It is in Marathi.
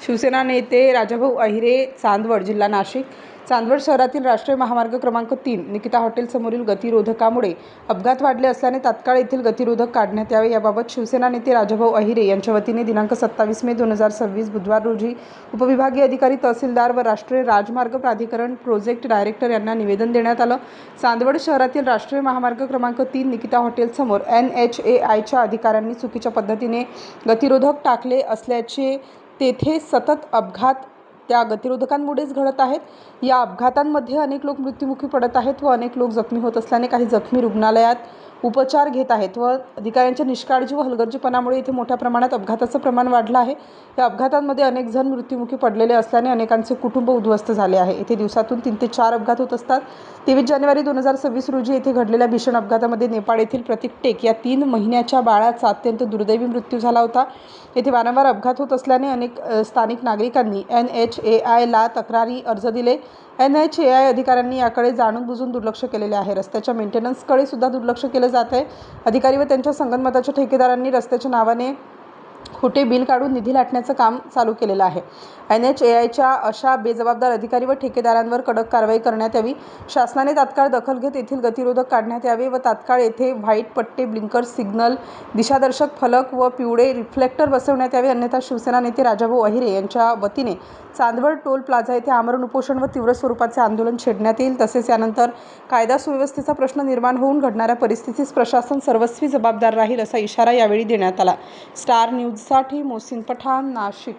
शिवसेना नेते राजाभाऊ अहिरे, चांदवड, जिल्हा नाशिक. चांदवड शहरातील राष्ट्रीय महामार्ग क्रमांक 3 निकिता हॉटेलसमोरील गतिरोधकामुळे अपघात वाढले असल्याने तात्काळ येथील गतिरोधक काढण्यात यावे, याबाबत शिवसेना नेते राजाभाऊ अहिरे यांच्या वतीने दिनांक 27 मे 2026 बुधवार रोजी उपविभागीय अधिकारी, तहसीलदार व राष्ट्रीय राजमार्ग प्राधिकरण प्रोजेक्ट डायरेक्टर यांना निवेदन देण्यात आलं. चांदवड शहरातील राष्ट्रीय महामार्ग क्रमांक 3 निकिता हॉटेलसमोर NHAIच्या अधिकाऱ्यांनी चुकीच्या पद्धतीने गतिरोधक टाकले असल्याचे, तेथे सतत अपघात त्या गतिरोधकांमुळेच घडत आहेत. या अपघातांमध्ये अनेक लोक मृत्युमुखी पडत आहेत व अनेक लोक जखमी होत असल्याने काही जखमी रुग्णालयात उपचार घेत आहेत व अधिकाऱ्यांच्या निष्काळजी व हलगर्जीपणामुळे इथे मोठ्या प्रमाणात अपघाताचं प्रमाण वाढलं आहे. या अपघातांमध्ये अनेक जण मृत्युमुखी पडलेले असल्याने अनेकांचे कुटुंब उद्ध्वस्त झाले आहे. येथे दिवसातून 3 ते 4 अपघात होत असतात. 23 जानेवारी 2026 रोजी येथे घडलेल्या भीषण अपघातामध्ये नेपाळ येथील प्रतीक टेक या 3 महिन्याच्या बाळाचा अत्यंत दुर्दैवी मृत्यू झाला होता. येथे वारंवार अपघात होत असल्याने अनेक स्थानिक नागरिकांनी NHAIला तक्रारी अर्ज दिले. NHAI अधिकाऱ्यांनी याकडे जाणून बुजून दुर्लक्ष केलेले आहे. रस्त्याच्या मेंटेनन्सकडे सुद्धा दुर्लक्ष केले जात आहे. अधिकारी व त्यांच्या संगनमताच्या ठेकेदारांनी रस्त्याच्या नावाने खोटे बिल काढून निधी लाटण्याचं काम चालू केलेलं आहे. NHAIच्या अशा बेजबाबदार अधिकारी व ठेकेदारांवर कडक कारवाई करण्यात यावी. शासनाने तात्काळ दखल घेत येथील गतिरोधक काढण्यात यावे व तात्काळ येथे व्हाईट पट्टे, ब्लिंकर्स, सिग्नल, दिशादर्शक फलक व पिवळे रिफ्लेक्टर बसवण्यात यावे. अन्यथा शिवसेना नेते राजाभाऊ अहिरे यांच्या वतीने चांदवड टोल प्लाझा येथे आमरण उपोषण व तीव्र स्वरूपाचे आंदोलन छेडण्यात येईल. तसेच यानंतर कायदा सुव्यवस्थेचा प्रश्न निर्माण होऊन घडणाऱ्या परिस्थितीस प्रशासन सर्वस्वी जबाबदार राहील, असा इशारा यावेळी देण्यात आला. स्टार न्यूजसाठी मोहसिन पठाण, नाशिक.